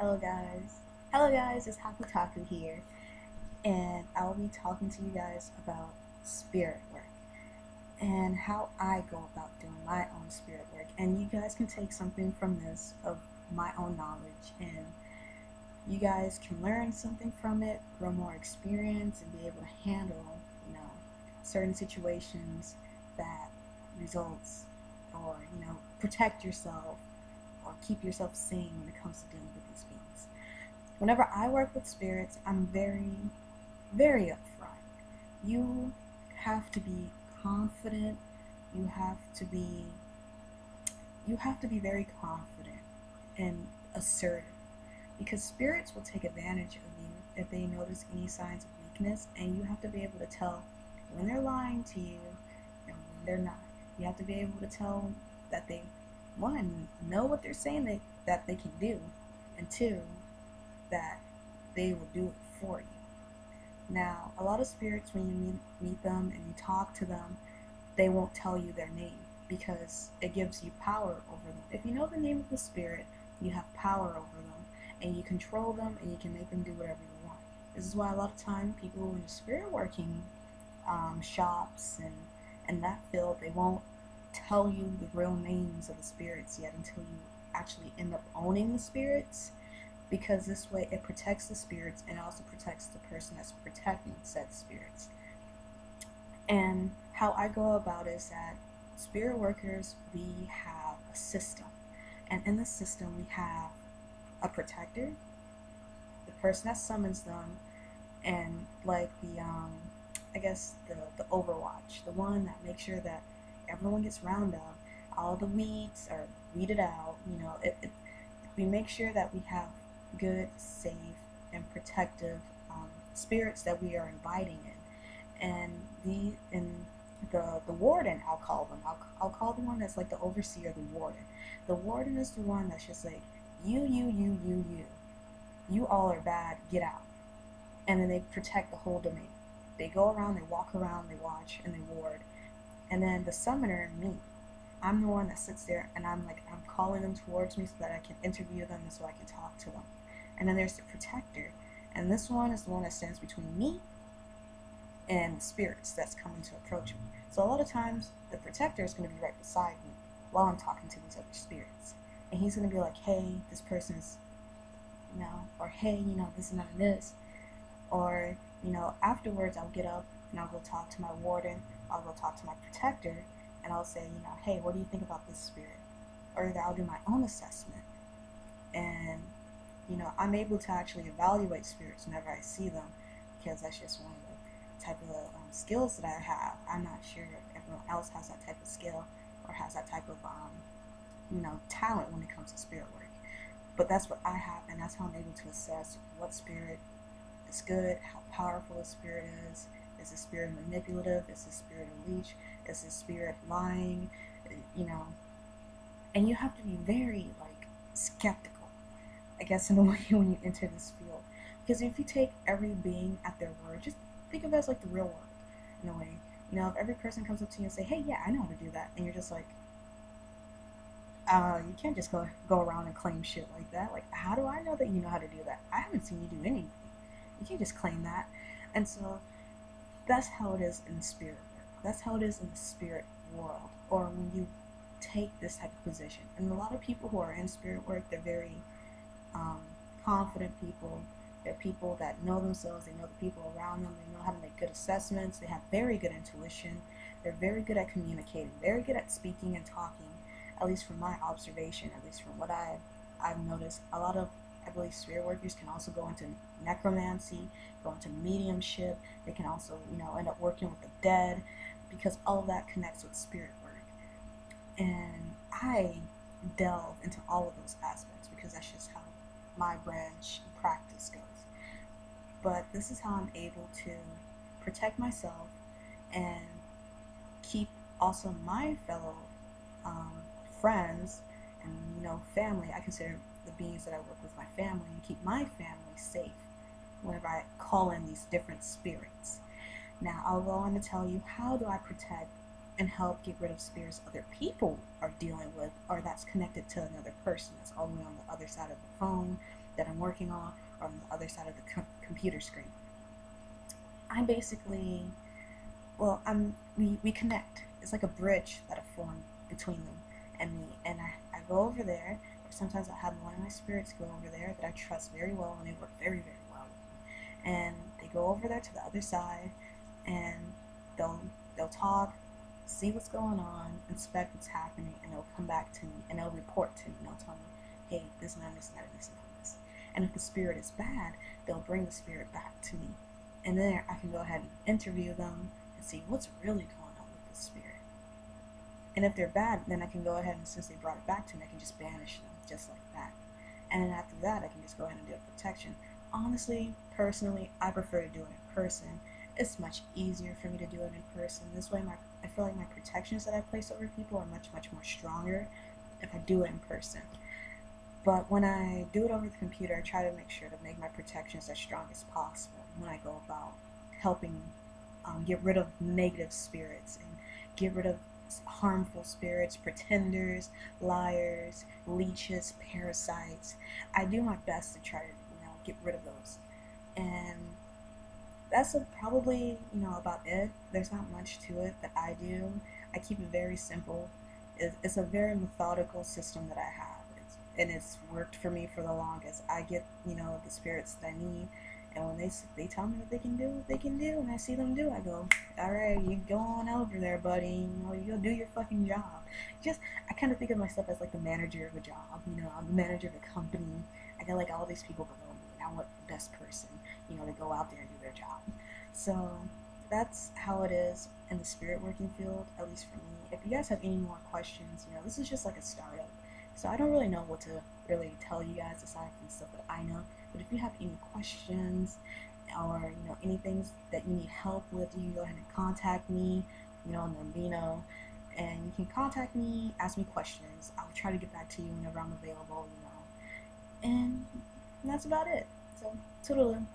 Hello guys. Hello guys, it's Haku Taku here, and I'll be talking to you guys about spirit work and how I go about doing my own spirit work. And you guys can take something from this of my own knowledge, and you guys can learn something from it, grow more experience, and be able to handle, certain situations that results or, protect yourself or keep yourself sane when it comes to dealing with these beings. Whenever I work with spirits, I'm very, very upfront. You have to be confident. You have to be you have to be very confident and assertive because spirits will take advantage of you if they notice any signs of weakness, and you have to be able to tell when they're lying to you and when they're not. You have to be able to tell that they, one, know what they're saying that they can do, and two, that they will do it for you. Now, a lot of spirits, when you meet them and you talk to them, they won't tell you their name because it gives you power over them. If you know the name of the spirit, you have power over them, and you control them, and you can make them do whatever you want. This is why a lot of time people in spirit working shops and that field, they won't tell you the real names of the spirits yet until you actually end up owning the spirits, because this way it protects the spirits and also protects the person that's protecting said spirits. And how I go about is that spirit workers, we have a system, and in the system we have a protector, the person that summons them, and like I guess the Overwatch, the one that makes sure that everyone gets round up, all the weeds are weeded out. We make sure that we have good, safe, and protective spirits that we are inviting in, and the warden, I'll call them. I'll call the one that's like the overseer, the warden. The warden is the one that's just like you all are bad, get out, and then they protect the whole domain. They go around, they walk around, they watch, and they ward. And then the summoner, me, I'm the one that sits there and I'm calling them towards me so that I can interview them and so I can talk to them. And then there's the protector, and this one is the one that stands between me and the spirits that's coming to approach me. So a lot of times the protector is going to be right beside me while I'm talking to these other spirits, and he's going to be like, hey, this person's, or hey, this and that and this, or afterwards I'll get up and I'll go talk to my warden, I'll go talk to my protector, and I'll say, hey, what do you think about this spirit? Or either I'll do my own assessment, and I'm able to actually evaluate spirits whenever I see them, because that's just one of the type of skills that I have. I'm not sure if everyone else has that type of skill or has that type of talent when it comes to spirit work. But that's what I have, and that's how I'm able to assess what spirit is good, how powerful a spirit is. Is the spirit manipulative? Is the spirit a leech? Is the spirit lying? And you have to be very skeptical, I guess, in a way when you enter this field, because if you take every being at their word, just think of it as like the real world in a way. If every person comes up to you and say, hey, yeah, I know how to do that, and you're just like, you can't just go around and claim shit like that. Like, how do I know that you know how to do that? I haven't seen you do anything. You can't just claim that. And so that's how it is in spirit work. That's how it is in the spirit world, or when you take this type of position. And a lot of people who are in spirit work, they're very confident people. They're people that know themselves, they know the people around them, they know how to make good assessments, they have very good intuition, they're very good at communicating, very good at speaking and talking, at least from my observation, at least from what I've noticed. A lot of, I believe, spirit workers can also go into necromancy, go into mediumship. They can also, end up working with the dead, because all of that connects with spirit work. And I delve into all of those aspects because that's just how my branch and practice goes. But this is how I'm able to protect myself and keep also my fellow friends and family. I consider the beings that I work with my family, and keep my family safe whenever I call in these different spirits. Now I'll go on to tell you, how do I protect and help get rid of spirits other people are dealing with, or that's connected to another person that's all the way on the other side of the phone, that I'm working on, or on the other side of the computer screen. I basically, well, we connect. It's like a bridge that I formed between them and me. And I go over there, or sometimes I have one of my spirits go over there that I trust very well, and they work very, very well. And they go over there to the other side, and they'll they'll talk, see what's going on, inspect what's happening, and they'll come back to me and they'll report to me and they'll tell me, hey, this and that, this and that, this and this. And if the spirit is bad, they'll bring the spirit back to me. And then I can go ahead and interview them and see what's really going on with the spirit. And if they're bad, then I can go ahead and, since they brought it back to me, I can just banish them just like that. And then after that, I can just go ahead and do a protection. Honestly, personally, I prefer to do it in person. It's much easier for me to do it in person. This way, I feel like my protections that I place over people are much, much more stronger if I do it in person. But when I do it over the computer, I try to make sure to make my protections as strong as possible when I go about helping get rid of negative spirits and get rid of harmful spirits, pretenders, liars, leeches, parasites. I do my best to try to, get rid of those. And that's probably, about it. There's not much to it that I do. I keep it very simple. It's a very methodical system that I have. And it's worked for me for the longest. I get, the spirits that I need, and when they tell me what they can do, they can do, and I see them do, I go, all right, you go on over there, buddy. You go do your fucking job. Just, I kind of think of myself as like the manager of a job. I'm the manager of a company. I got like all these people below me, and I want the best person, to go out there and do their job. So that's how it is in the spirit working field, at least for me. If you guys have any more questions, this is just like a startup. So I don't really know what to really tell you guys aside from stuff that I know. But if you have any questions or anything that you need help with, you can go ahead and contact me, Nambino, and you can contact me, ask me questions. I'll try to get back to you whenever I'm available, and that's about it. So toodaloo.